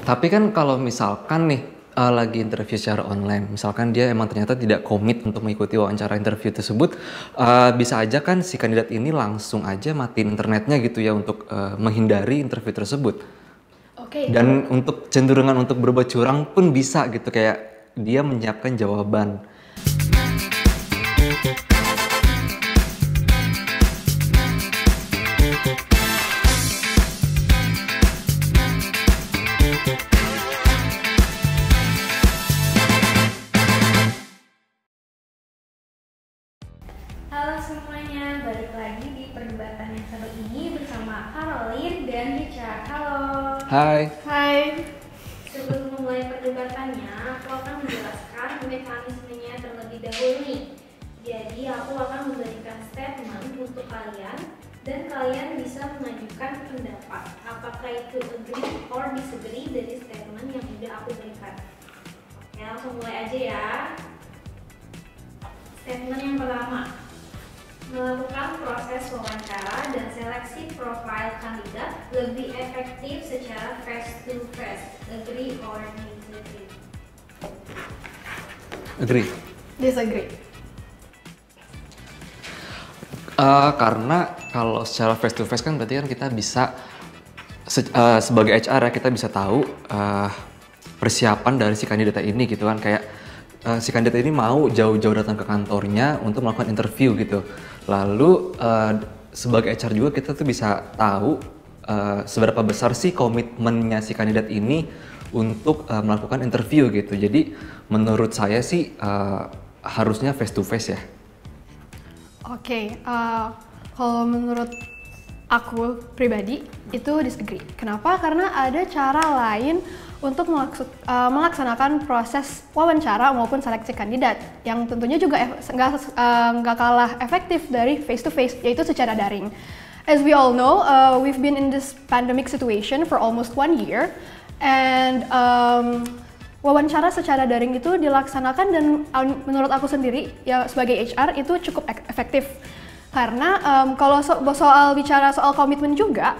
Tapi kan kalau misalkan nih lagi interview secara online, misalkan dia emang ternyata tidak komit untuk mengikuti wawancara interview tersebut, bisa aja kan si kandidat ini langsung aja matiin internetnya gitu ya untuk menghindari interview tersebut. Oke. Dan untuk cenderungan untuk berbuat curang pun bisa gitu, kayak dia menyiapkan jawaban. Halo semuanya, balik lagi di perdebatan yang seru ini bersama Caroline dan Richard. Halo. Hai. Hai. Sebelum memulai perdebatannya, aku akan menjelaskan mekanismenya terlebih dahulu nih. Jadi aku akan memberikan statement untuk kalian dan kalian bisa mengajukan pendapat. Apakah itu agree or disagree dari statement yang sudah aku berikan. Oke, langsung mulai aja ya. Statement yang pertama. Melakukan proses wawancara dan seleksi profil kandidat lebih efektif secara face to face. Agree or disagree? Agree. Disagree. Karena kalau secara face to face kan berarti kan kita bisa sebagai HR ya, kita bisa tahu persiapan dari si kandidat ini gitu kan, kayak si kandidat ini mau jauh-jauh datang ke kantornya untuk melakukan interview gitu. Lalu sebagai HR juga kita tuh bisa tahu seberapa besar sih komitmennya si kandidat ini untuk melakukan interview gitu. Jadi menurut saya sih harusnya face to face ya. Oke, kalau menurut aku pribadi itu disagree. Kenapa? Karena ada cara lain untuk melaksanakan proses wawancara maupun seleksi kandidat yang tentunya juga nggak kalah efektif dari face to face, yaitu secara daring. As we all know, we've been in this pandemic situation for almost 1 year, and wawancara secara daring itu dilaksanakan dan menurut aku sendiri ya sebagai HR itu cukup efektif karena kalau bicara soal komitmen juga.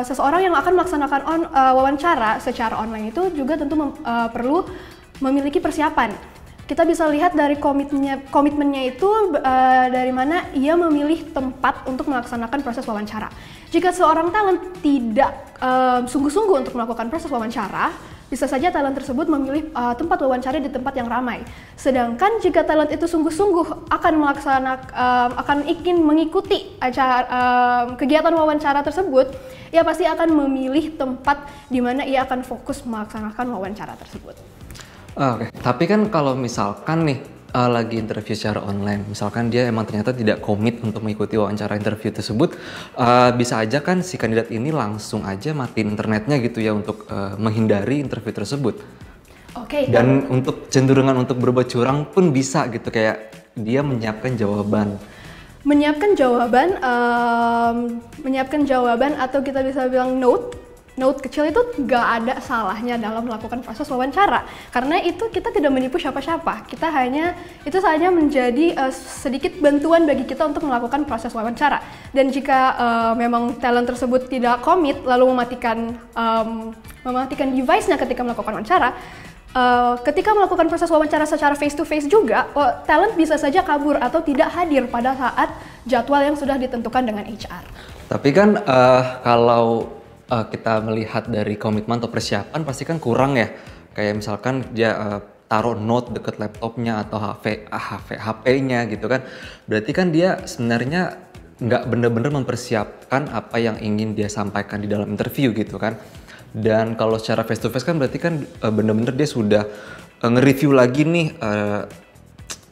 Seseorang yang akan melaksanakan wawancara secara online itu juga tentu perlu memiliki persiapan. Kita bisa lihat dari komitmennya itu dari mana ia memilih tempat untuk melaksanakan proses wawancara. Jika seorang talent tidak sungguh-sungguh untuk melakukan proses wawancara, bisa saja talent tersebut memilih tempat wawancara di tempat yang ramai. Sedangkan jika talent itu sungguh-sungguh akan ingin mengikuti kegiatan wawancara tersebut, ia pasti akan memilih tempat di mana ia akan fokus melaksanakan wawancara tersebut. Oke. Tapi kan kalau misalkan nih lagi interview secara online, misalkan dia emang ternyata tidak komit untuk mengikuti wawancara interview tersebut, bisa aja kan si kandidat ini langsung aja matiin internetnya gitu ya untuk menghindari interview tersebut. Oke. Dan untuk cenderungan untuk berbuat curang pun bisa gitu, kayak dia menyiapkan jawaban. Menyiapkan jawaban atau kita bisa bilang note kecil itu nggak ada salahnya dalam melakukan proses wawancara karena itu kita tidak menipu siapa-siapa, itu hanya menjadi sedikit bantuan bagi kita untuk melakukan proses wawancara. Dan jika memang talent tersebut tidak komit lalu mematikan device-nya ketika melakukan wawancara, ketika melakukan proses wawancara secara face to face juga, talent bisa saja kabur atau tidak hadir pada saat jadwal yang sudah ditentukan dengan HR. Tapi kan kalau kita melihat dari komitmen atau persiapan pasti kan kurang ya. Kayak misalkan dia taruh note deket laptopnya atau HP-nya gitu kan. Berarti kan dia sebenarnya nggak bener-bener mempersiapkan apa yang ingin dia sampaikan di dalam interview gitu kan. Dan kalau secara face to face kan berarti kan bener-bener dia sudah nge-review lagi nih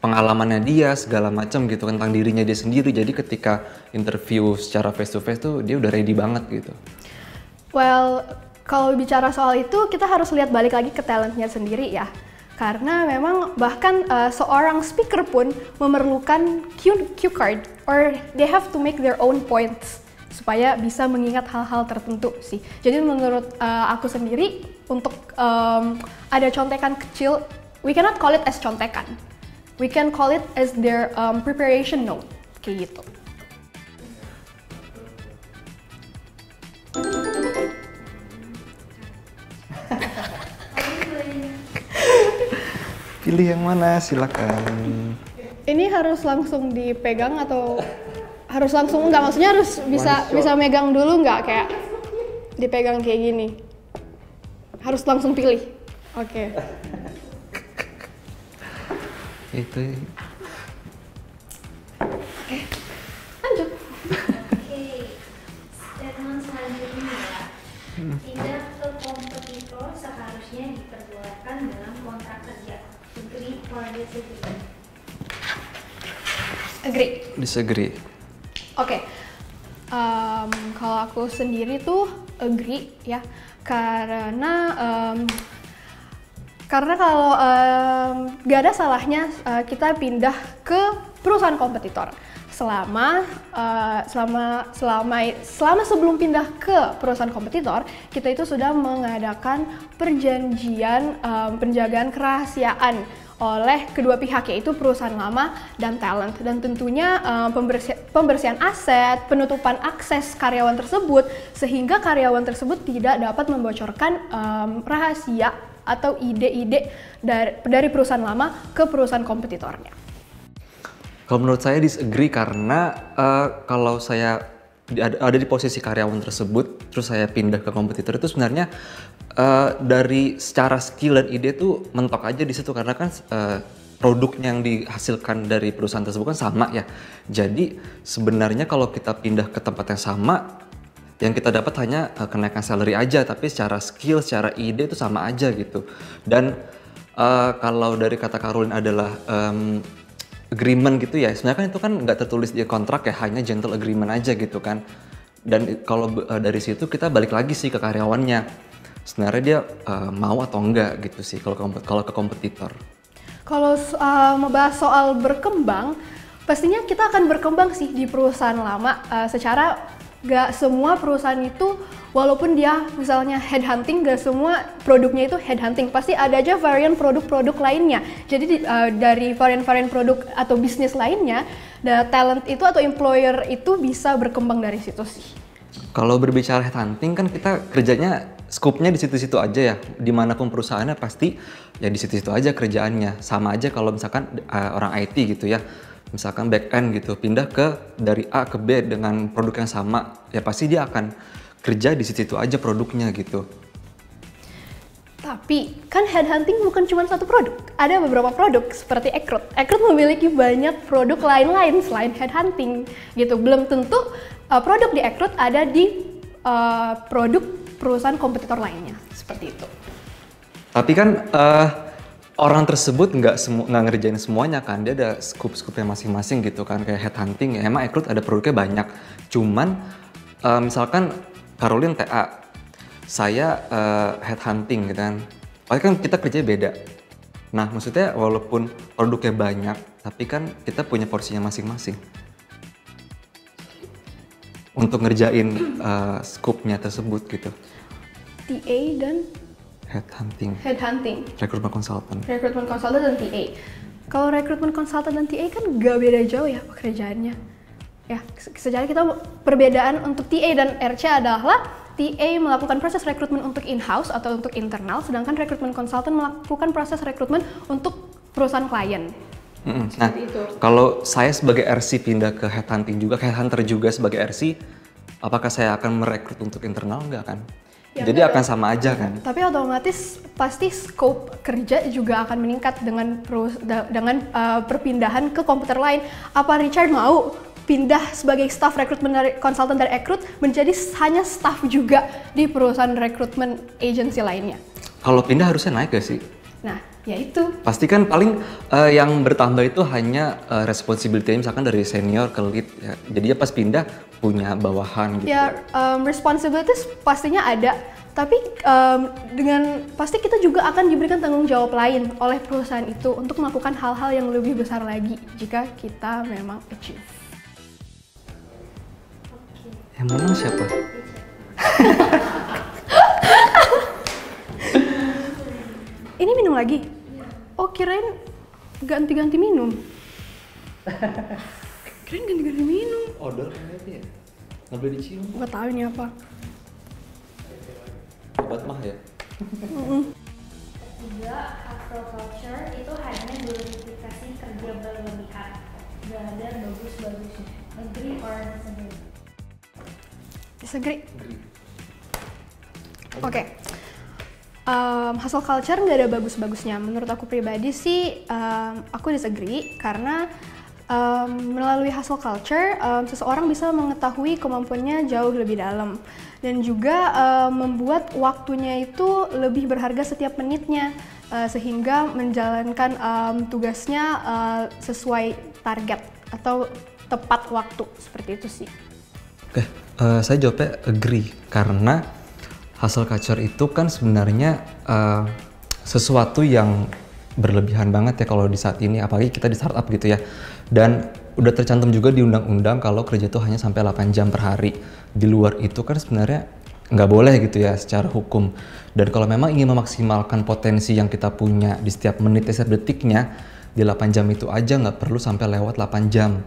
pengalamannya dia segala macam gitu tentang dirinya dia sendiri. Jadi ketika interview secara face to face tuh dia udah ready banget gitu. Well, kalau bicara soal itu kita harus lihat balik lagi ke talentnya sendiri ya. Karena memang bahkan seorang speaker pun memerlukan cue card or they have to make their own points supaya bisa mengingat hal-hal tertentu sih. Jadi menurut aku sendiri untuk ada contekan kecil, we cannot call it as contekan. We can call it as their preparation note, kayak gitu. Pilih yang mana, silakan. Ini harus langsung dipegang atau harus langsung enggak? Maksudnya harus bisa megang dulu nggak, kayak dipegang kayak gini? Harus langsung pilih. Oke. Itu. Oke. Lanjut. Oke, statement selanjutnya ya. Pindah ke kompetitor seharusnya diperbolehkan dalam kontrak kerja. Agree or disagree? Agree. Disagree. Oke. Kalau aku sendiri tuh agree ya, karena kalau gak ada salahnya kita pindah ke perusahaan kompetitor selama sebelum pindah ke perusahaan kompetitor kita itu sudah mengadakan perjanjian penjagaan kerahasiaan oleh kedua pihak, yaitu perusahaan lama dan talent, dan tentunya pembersihan aset, penutupan akses karyawan tersebut sehingga karyawan tersebut tidak dapat membocorkan rahasia atau ide-ide dari perusahaan lama ke perusahaan kompetitornya. Kalau menurut saya disagree karena kalau saya ada di posisi karyawan tersebut, terus saya pindah ke kompetitor itu sebenarnya dari secara skill dan ide tuh mentok aja di situ karena kan produknya yang dihasilkan dari perusahaan tersebut kan sama ya. Jadi sebenarnya kalau kita pindah ke tempat yang sama, yang kita dapat hanya kenaikan salary aja, tapi secara skill, secara ide itu sama aja gitu. Dan kalau dari kata Karolin adalah agreement gitu ya, sebenarnya kan itu kan nggak tertulis di kontrak ya, hanya gentle agreement aja gitu kan. Dan kalau dari situ kita balik lagi sih ke karyawannya, sebenarnya dia mau atau enggak gitu sih kalau ke kompetitor. Kalau membahas soal berkembang, pastinya kita akan berkembang sih di perusahaan lama. Secara gak semua perusahaan itu, walaupun dia misalnya headhunting, gak semua produknya itu headhunting. Pasti ada aja varian produk-produk lainnya. Jadi dari varian-varian produk atau bisnis lainnya, talent itu atau employer itu bisa berkembang dari situ sih. Kalau berbicara headhunting kan kita kerjanya scope-nya di situ-situ aja ya. Dimanapun perusahaannya pasti ya di situ-situ aja kerjaannya. Sama aja kalau misalkan orang IT gitu ya. Misalkan back end gitu, pindah dari A ke B dengan produk yang sama, ya pasti dia akan kerja di situ aja produknya gitu. Tapi kan headhunting bukan cuma satu produk, ada beberapa produk seperti Ekrut. Ekrut memiliki banyak produk lain-lain selain headhunting gitu. Belum tentu produk di Ekrut ada di produk perusahaan kompetitor lainnya, seperti itu. Tapi kan orang tersebut nggak ngerjain semuanya kan, dia ada scoop-scoopnya masing-masing gitu kan, kayak headhunting ya emang Ekrut ada produknya banyak, cuman misalkan Karolin TA, saya headhunting gitu kan, pasti kan kita kerjanya beda. Nah maksudnya walaupun produknya banyak, tapi kan kita punya porsinya masing-masing untuk ngerjain scoopnya tersebut gitu. TA dan Headhunting. Rekrutmen konsultan. Rekrutmen konsultan dan TA. Kalau rekrutmen konsultan dan TA kan gak beda jauh ya pekerjaannya. Ya, secara kita perbedaan untuk TA dan RC adalah TA melakukan proses rekrutmen untuk in-house atau untuk internal, sedangkan rekrutmen konsultan melakukan proses rekrutmen untuk perusahaan klien. Nah, kalau saya sebagai RC pindah ke headhunting juga, headhunter juga sebagai RC, apakah saya akan merekrut untuk internal? Enggak kan? Ya, jadi akan sama aja kan? Tapi otomatis pasti scope kerja juga akan meningkat dengan perpindahan ke komputer lain. Apa Richard mau pindah sebagai staff rekrutmen dari konsultan dari Ekrut menjadi hanya staff juga di perusahaan rekrutmen agency lainnya? Kalau pindah harusnya naik gak sih? Nah, ya itu. Pasti kan paling yang bertambah itu hanya responsibility-nya misalkan dari senior ke lead ya. Jadi dia pas pindah punya bawahan gitu. Ya, responsibilities pastinya ada, tapi pasti kita juga akan diberikan tanggung jawab lain oleh perusahaan itu untuk melakukan hal-hal yang lebih besar lagi jika kita memang achieve. Yang menang siapa? Ini minum lagi? Oh, kirain ganti-ganti minum. Kirain ganti-ganti minum. Odol kan ya? Nggak boleh dicium. Gak tahu ini apa. Obat mah ya? Ketiga, hustle culture itu hanya glorifikasi kerja berlebihan. Gak ada bagus-bagusnya. Agree or disagree? Disagree. Oke. Hustle culture nggak ada bagus-bagusnya. Menurut aku pribadi sih, aku disagree karena melalui hustle culture, seseorang bisa mengetahui kemampuannya jauh lebih dalam dan juga membuat waktunya itu lebih berharga setiap menitnya, sehingga menjalankan tugasnya sesuai target atau tepat waktu, seperti itu sih. Oke, saya jawabnya agree karena hustle culture itu kan sebenarnya sesuatu yang berlebihan banget ya kalau di saat ini, apalagi kita di startup gitu ya. Dan udah tercantum juga di undang-undang kalau kerja itu hanya sampai 8 jam per hari. Di luar itu kan sebenarnya nggak boleh gitu ya secara hukum. Dan kalau memang ingin memaksimalkan potensi yang kita punya di setiap menit, setiap detiknya, di 8 jam itu aja nggak perlu sampai lewat 8 jam.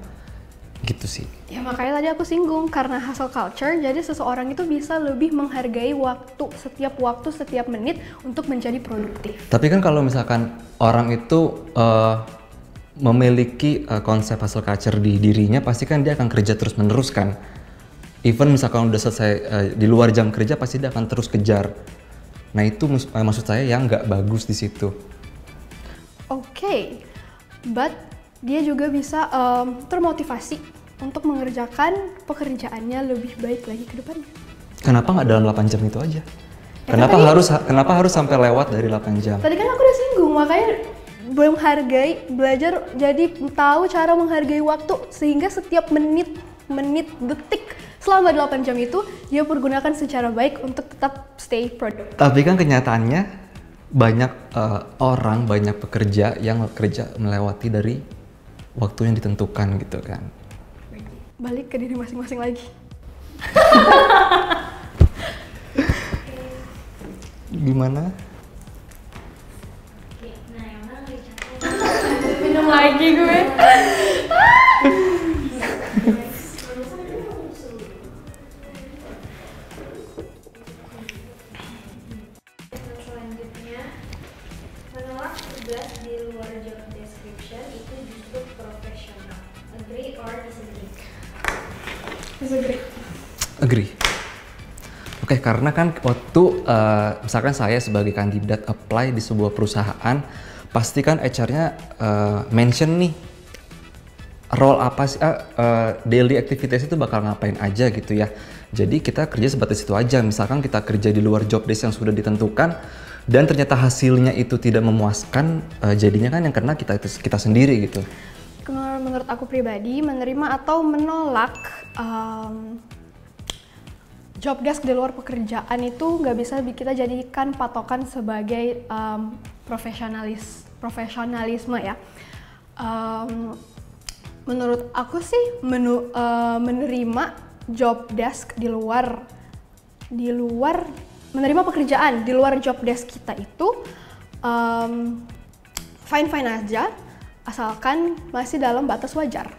Gitu sih. Ya makanya tadi aku singgung, karena hustle culture, jadi seseorang itu bisa lebih menghargai waktu, setiap menit untuk menjadi produktif. Tapi kan kalau misalkan orang itu memiliki konsep hustle culture di dirinya, pasti kan dia akan kerja terus-menerus kan. Even misalkan udah selesai di luar jam kerja, pasti dia akan terus kejar. Nah itu maksud saya yang nggak bagus di situ. Oke, but dia juga bisa termotivasi untuk mengerjakan pekerjaannya lebih baik lagi ke depannya. Kenapa nggak dalam 8 jam itu aja? Ya, Kenapa harus sampai lewat dari 8 jam? Tadi kan aku udah singgung, makanya belajar jadi tahu cara menghargai waktu, sehingga setiap menit, detik selama 8 jam itu dia pergunakan secara baik untuk tetap stay productive. Tapi kan kenyataannya banyak orang, banyak pekerja yang kerja melewati dari waktu yang ditentukan gitu kan. Balik ke diri masing-masing lagi. Gimana? Oke, nah yang mana dicatat? Minum lagi gue. Selanjutnya, menolak tugas di luar job description itu justru profesional. Agree or disagree? Disagree. Agree. Oke, karena kan waktu misalkan saya sebagai kandidat apply di sebuah perusahaan, pasti kan HR-nya mention nih role apa sih, daily activities itu bakal ngapain aja gitu ya. Jadi kita kerja sebatas itu aja. Misalkan kita kerja di luar job desk yang sudah ditentukan dan ternyata hasilnya itu tidak memuaskan, jadinya kan yang kena kita sendiri gitu. Menurut aku pribadi, menerima atau menolak job desk di luar pekerjaan itu nggak bisa kita jadikan patokan sebagai profesionalisme ya. Menurut aku sih menerima job desk menerima pekerjaan di luar job desk kita itu fine aja, asalkan masih dalam batas wajar.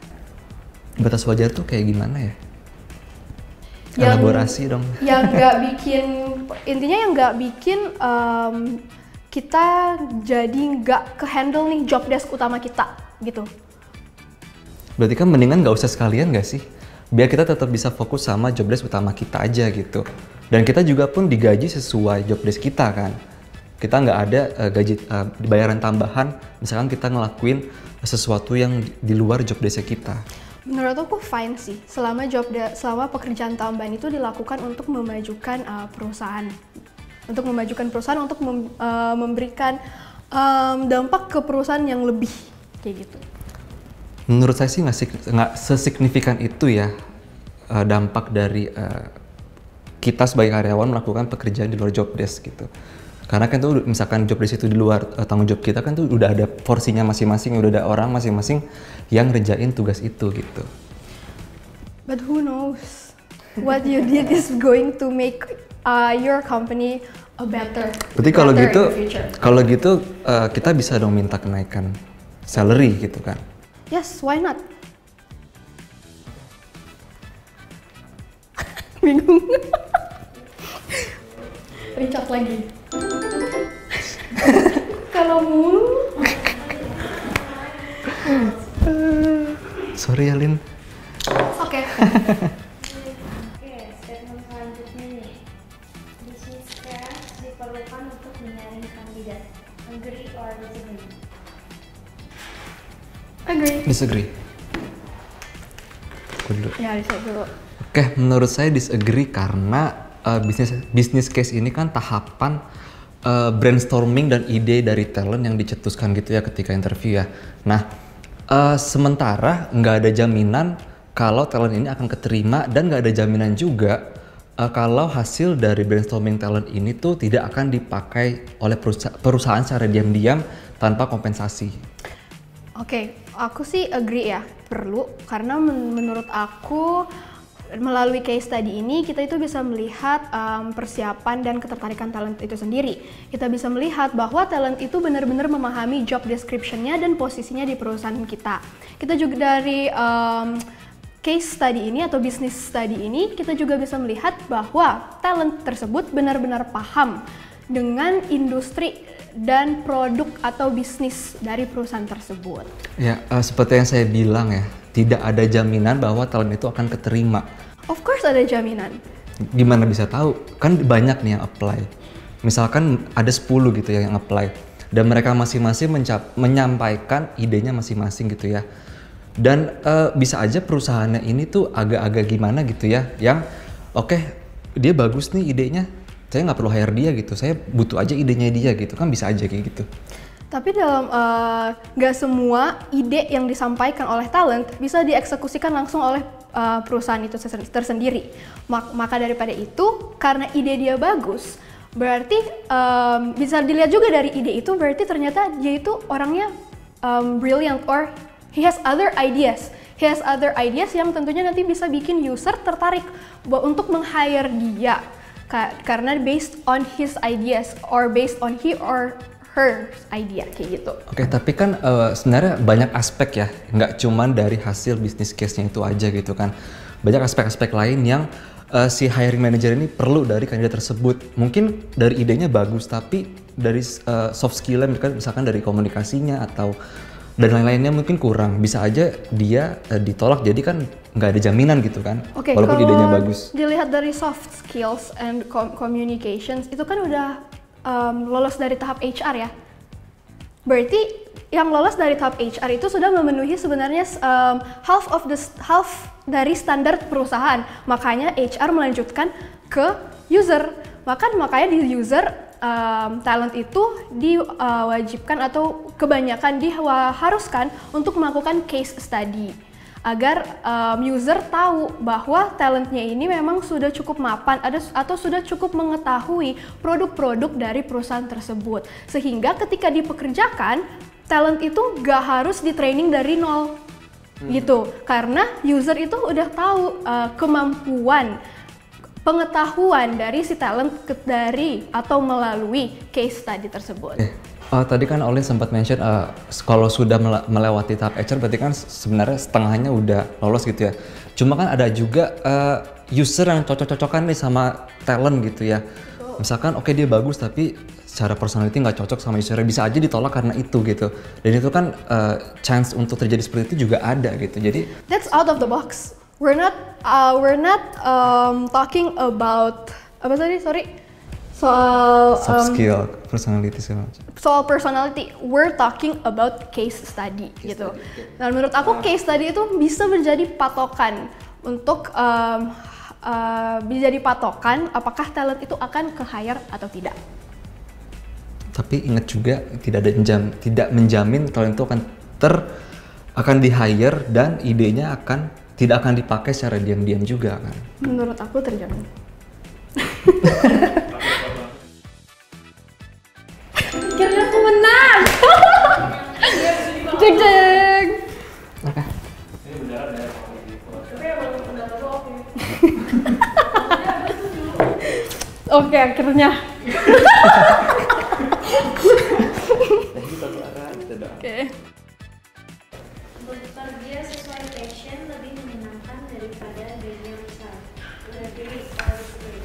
Batas wajar tuh kayak gimana ya? Elaborasi dong. Yang nggak bikin, intinya yang nggak bikin kita jadi nggak ke-handle nih job desk utama kita gitu. Berarti kan mendingan nggak usah sekalian nggak sih? Biar kita tetap bisa fokus sama job desk utama kita aja gitu. Dan kita juga pun digaji sesuai job desk kita kan. Kita nggak ada gaji bayaran tambahan misalkan kita ngelakuin sesuatu yang di luar job desk kita. Menurut aku fine sih, selama pekerjaan tambahan itu dilakukan untuk memajukan perusahaan, untuk memberikan dampak ke perusahaan yang lebih kayak gitu. Menurut saya sih nggak sesignifikan itu ya dampak dari kita sebagai karyawan melakukan pekerjaan di luar job desk gitu. Karena kan tuh misalkan job desk itu di luar tanggung jawab kita kan tuh udah ada porsinya masing-masing, udah ada orang masing-masing yang ngerjain tugas itu gitu. But who knows what you did is going to make your company a better. Berarti kalau gitu kita bisa dong minta kenaikan salary gitu kan? Yes, why not? Bingung. Richard lagi. salah mulu. Sorry ya, Lin. Oke. Oke, statement selanjutnya nih. Business cash diperlukan untuk menyaring kandidat. Agree or disagree? Agree. Disagree. Aku dulu. Ya, bisa dulu. Oke, menurut saya disagree karena bisnis case ini kan tahapan brainstorming dan ide dari talent yang dicetuskan gitu ya ketika interview ya. Nah, sementara nggak ada jaminan kalau talent ini akan keterima dan nggak ada jaminan juga kalau hasil dari brainstorming talent ini tuh tidak akan dipakai oleh perusahaan secara diam-diam tanpa kompensasi. Oke, aku sih agree ya, perlu karena menurut aku melalui case study ini kita itu bisa melihat persiapan dan ketertarikan talent itu sendiri. Kita bisa melihat bahwa talent itu benar-benar memahami job description-nya dan posisinya di perusahaan kita. Kita juga dari case study ini atau business study ini kita juga bisa melihat bahwa talent tersebut benar-benar paham dengan industri dan produk atau bisnis dari perusahaan tersebut. Ya, seperti yang saya bilang ya, tidak ada jaminan bahwa talent itu akan keterima. Of course ada jaminan. Gimana bisa tahu? Kan banyak nih yang apply. Misalkan ada 10 gitu ya yang apply. Dan mereka masing-masing menyampaikan idenya masing-masing gitu ya. Dan bisa aja perusahaannya ini tuh agak-agak gimana gitu ya. Yang oke, dia bagus nih idenya. Saya nggak perlu hire dia gitu. Saya butuh aja idenya dia gitu. Kan bisa aja kayak gitu. Tapi dalam nggak semua ide yang disampaikan oleh talent bisa dieksekusikan langsung oleh perusahaan itu tersendiri. Maka daripada itu, karena ide dia bagus, berarti bisa dilihat juga dari ide itu, berarti ternyata dia itu orangnya brilliant or he has other ideas. He has other ideas yang tentunya nanti bisa bikin user tertarik untuk meng-hire dia. Karena based on his ideas or based on he or her idea kayak gitu. Oke, tapi kan sebenarnya banyak aspek ya, nggak cuman dari hasil bisnis case-nya itu aja gitu kan. Banyak aspek-aspek lain yang si hiring manager ini perlu dari kandidat tersebut. Mungkin dari idenya bagus, tapi dari soft skill-nya misalkan dari komunikasinya atau dan lain-lainnya mungkin kurang. Bisa aja dia ditolak, jadi kan nggak ada jaminan gitu kan. Oke, walaupun idenya kalau bagus. dilihat dari soft skills and communications itu kan udah lolos dari tahap HR ya. Berarti yang lolos dari tahap HR itu sudah memenuhi sebenarnya half dari standar perusahaan. Makanya HR melanjutkan ke user. Makanya di user talent itu diwajibkan atau kebanyakan diharuskan untuk melakukan case study agar user tahu bahwa talentnya ini memang sudah cukup mapan atau sudah cukup mengetahui produk-produk dari perusahaan tersebut, sehingga ketika dipekerjakan talent itu gak harus di training dari nol gitu, karena user itu udah tahu kemampuan pengetahuan dari si talent dari atau melalui case study tersebut. Tadi kan Olin sempat mention kalau sudah melewati tahap HR berarti kan sebenarnya setengahnya udah lolos gitu ya. Cuma kan ada juga user yang cocok-cocokan nih sama talent gitu ya. Misalkan oke, dia bagus tapi secara personality nggak cocok sama usernya, bisa aja ditolak karena itu gitu. Dan itu kan chance untuk terjadi seperti itu juga ada gitu. Jadi that's out of the box. We're not talking about apa tadi? Sorry. Soal soft skill, personality segala macam. Soal personality, we're talking about case study gitu. Dan menurut aku case study itu bisa menjadi patokan untuk menjadi patokan apakah talent itu akan ke-hire atau tidak. Tapi ingat juga tidak menjamin talent itu akan di-hire dan idenya tidak akan dipakai secara diam-diam juga kan. Menurut aku terjamin. Akhirnya aku menang. Jeng jeng. Oke. Oke, akhirnya. Oke. Bekerja sesuai passion lebih menyenangkan daripada gaji yang besar. Agree or disagree?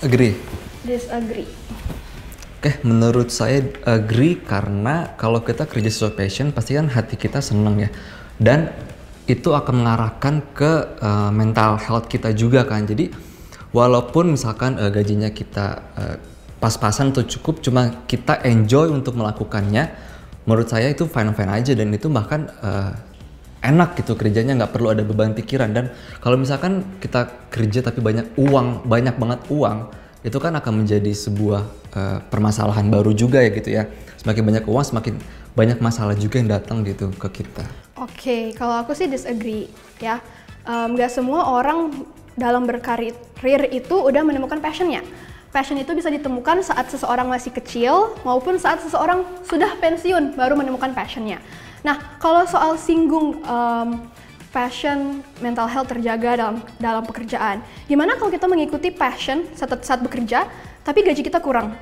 Agree. Disagree. Oke, menurut saya agree karena kalau kita kerja sesuai passion pasti kan hati kita seneng ya. Dan itu akan mengarahkan ke mental health kita juga kan. Jadi walaupun misalkan gajinya kita pas-pasan atau cukup, cuma kita enjoy untuk melakukannya, menurut saya itu fine-fine aja dan itu bahkan enak gitu kerjanya, nggak perlu ada beban pikiran. Dan kalau misalkan kita kerja tapi banyak banget uang, itu kan akan menjadi sebuah permasalahan baru juga ya gitu ya. Semakin banyak uang, semakin banyak masalah juga yang datang gitu ke kita. Oke, kalau aku sih disagree ya. Nggak semua orang dalam berkarir itu udah menemukan passionnya. Passion itu bisa ditemukan saat seseorang masih kecil maupun saat seseorang sudah pensiun baru menemukan passionnya. Nah, kalau soal singgung passion, mental health terjaga dalam pekerjaan. Gimana kalau kita mengikuti passion saat bekerja, tapi gaji kita kurang?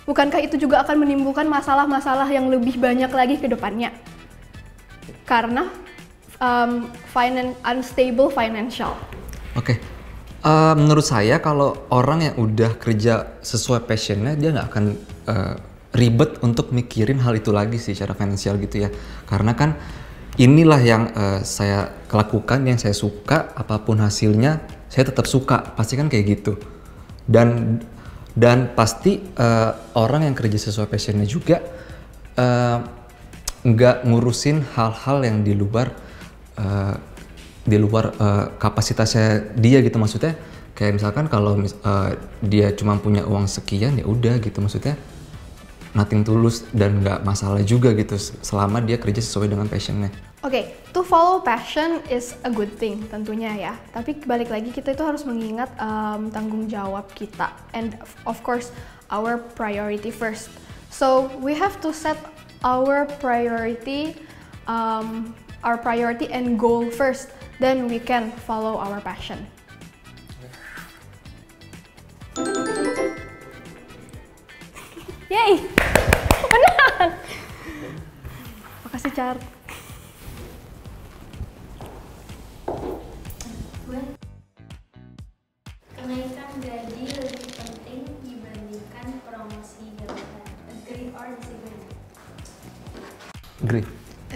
Bukankah itu juga akan menimbulkan masalah-masalah yang lebih banyak lagi ke depannya? Karena unstable financial. Oke. Menurut saya kalau orang yang udah kerja sesuai passionnya, dia nggak akan ribet untuk mikirin hal itu lagi sih secara finansial gitu ya. Karena kan inilah yang saya lakukan, yang saya suka, apapun hasilnya saya tetap suka, pasti kan kayak gitu. Dan pasti orang yang kerja sesuai passionnya juga nggak ngurusin hal-hal yang di luar kapasitasnya dia gitu. Maksudnya kayak misalkan kalau dia cuma punya uang sekian ya udah gitu, maksudnya nothing tulus dan nggak masalah juga gitu selama dia kerja sesuai dengan passionnya. Oke, to follow passion is a good thing tentunya ya. Tapi balik lagi kita itu harus mengingat tanggung jawab kita and of course our priority first. So we have to set our priority and goal first. Then we can follow our passion. Yay! Menang! Makasih, Char. Kenaikan gaji lebih penting dibandingkan promosi jabatan. Agree or disagree? Agree.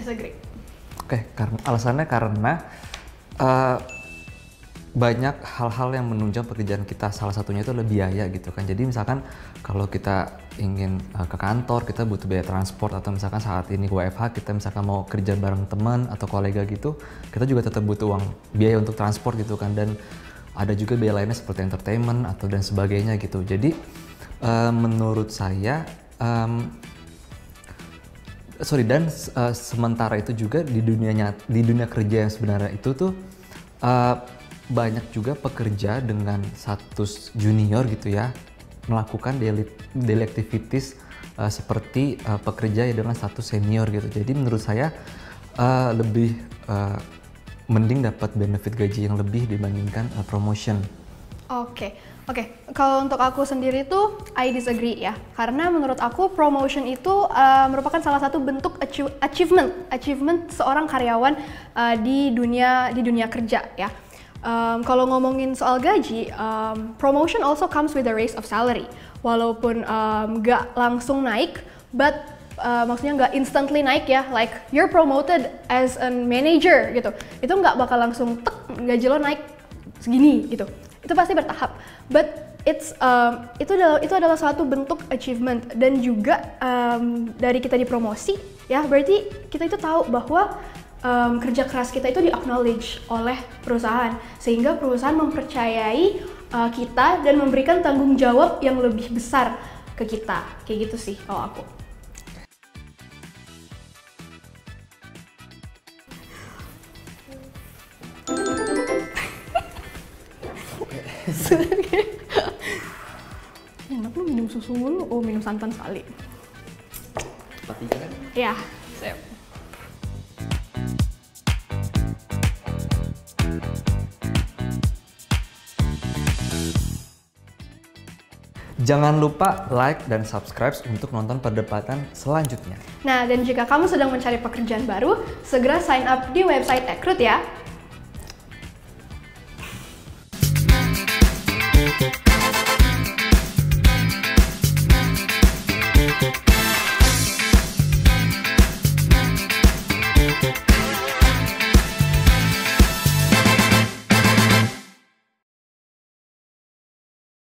Disagree. Oke, alasannya karena banyak hal-hal yang menunjang pekerjaan kita, salah satunya itu adalah biaya gitu kan. Jadi misalkan kalau kita ingin ke kantor, kita butuh biaya transport, atau misalkan saat ini WFH kita misalkan mau kerja bareng teman atau kolega gitu, kita juga tetap butuh biaya untuk transport gitu kan. Dan ada juga biaya lainnya seperti entertainment atau dan sebagainya gitu. Jadi menurut saya sementara itu juga di dunia kerja yang sebenarnya itu tuh banyak juga pekerja dengan status junior gitu ya melakukan daily activities seperti pekerja dengan status senior gitu. Jadi menurut saya lebih mending dapat benefit gaji yang lebih dibandingkan promotion. Oke. Kalau untuk aku sendiri tuh I disagree ya. Karena menurut aku promotion itu merupakan salah satu bentuk achievement seorang karyawan di dunia kerja ya. Kalau ngomongin soal gaji, promotion also comes with a raise of salary. Walaupun nggak langsung naik, but maksudnya nggak instantly naik ya, like you're promoted as a manager gitu. Itu nggak bakal langsung gaji lo naik segini gitu. Itu pasti bertahap. But itu adalah suatu bentuk achievement dan juga dari kita dipromosi ya, berarti kita itu tahu bahwa kerja keras kita itu di-acknowledge oleh perusahaan, sehingga perusahaan mempercayai kita dan memberikan tanggung jawab yang lebih besar ke kita. Kayak gitu sih kalau aku. Enak lu minum susu mulu, minum santan sekali. Sepertinya kan? Ya, siap. Jangan lupa like dan subscribe untuk nonton perdebatan selanjutnya. Nah, dan jika kamu sedang mencari pekerjaan baru, segera sign up di website Recruit ya.